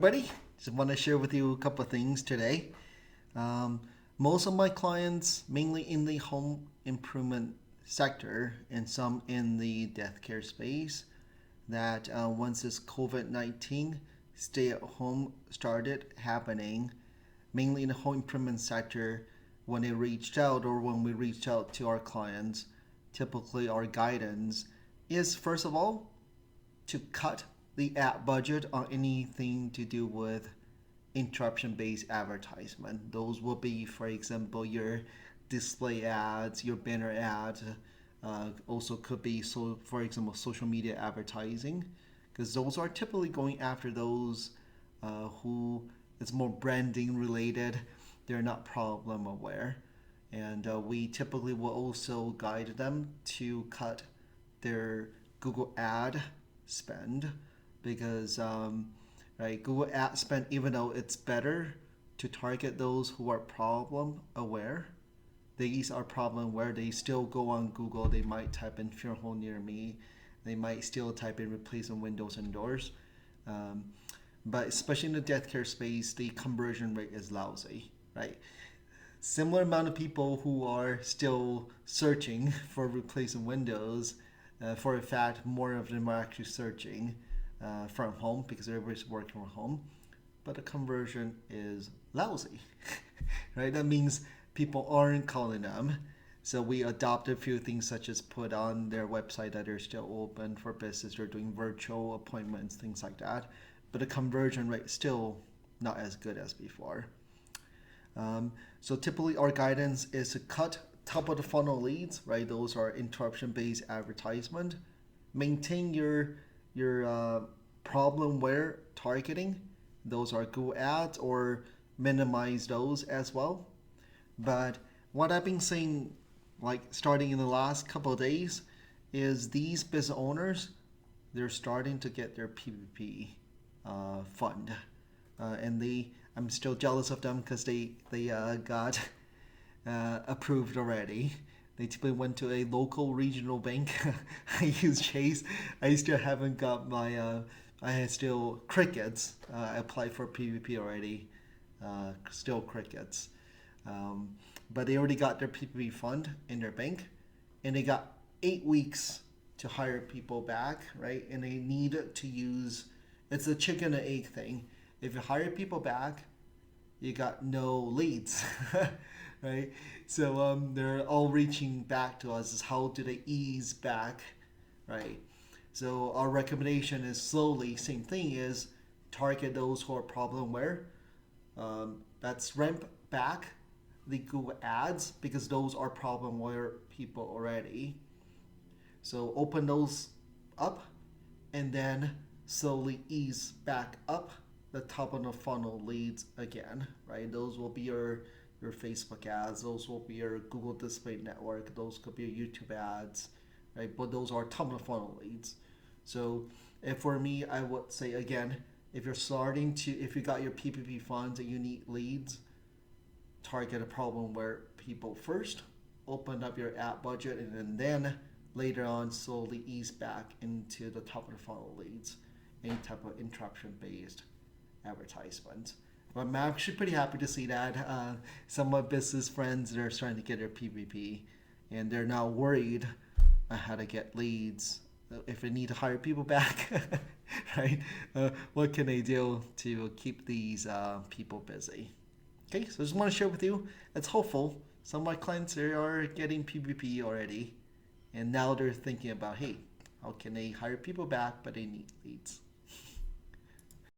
Buddy, just want to share with you a couple of things today. Um, Most of my clients, mainly in the home improvement sector and some in the death care space, that once this COVID-19 stay at home started happening, mainly in the home improvement sector, when they reached out or when we reached out to our clients, typically our guidance is first of all to cut the ad budget on anything to do with interruption based advertisement. Those will be, for example, your display ads, your banner ads, also could be, so for example, social media advertising, because those are typically going after those who it's more branding related. They're not problem aware. And we typically will also guide them to cut their Google ad spend because right, Google ad spend, even though it's better to target those who are problem aware, these are problem where they still go on Google. They might type in funeral home near me. They might still type in replacement windows and doors. Um, but especially in the death care space, the conversion rate is lousy, right? Similar amount of people who are still searching for replacement windows. For a fact, more of them are actually searching from home because everybody's working from home. But the conversion is lousy, right? That means people aren't calling them. So we adopted a few things such as put on their website that they're still open for business. They're doing virtual appointments, things like that. But the conversion rate is still not as good as before. So typically our guidance is to cut top of the funnel leads, right? Those are interruption based advertisement. Maintain your problem where targeting. Those are Google ads or minimize those as well. But what I've been seeing, like starting in the last couple of days, is these business owners, they're starting to get their PPP fund, and I'm still jealous of them because they got approved already. They typically went to a local regional bank. I use Chase. I still haven't got my. I had still crickets. I applied for PPP already. Still crickets. But they already got their PPP fund in their bank, and they got 8 weeks to hire people back, right? And they need to use. It's a chicken and egg thing. If you hire people back, you got no leads, right? So they're all reaching back to us is how do they ease back, right? So our recommendation is slowly, same thing is target those who are problem aware. That's ramp back the Google ads because those are problem aware people already. So open those up and then slowly ease back up the top of the funnel leads again, right? Those will be your Facebook ads, those will be your Google Display Network, those could be your YouTube ads, right? But those are top of the funnel leads. So if for me, I would say again, if you got your PPP funds and you need leads, target a problem where people first, open up your ad budget, and then later on slowly ease back into the top of the funnel leads, any type of interruption based advertisement. But I'm actually pretty happy to see that some of my business friends are starting to get their PPP, and they're now worried on how to get leads if they need to hire people back, right? What can they do to keep these people busy? Okay, so I just want to share with you. It's hopeful. Some of my clients are getting PPP already, and now they're thinking about, hey, how can they hire people back, but they need leads.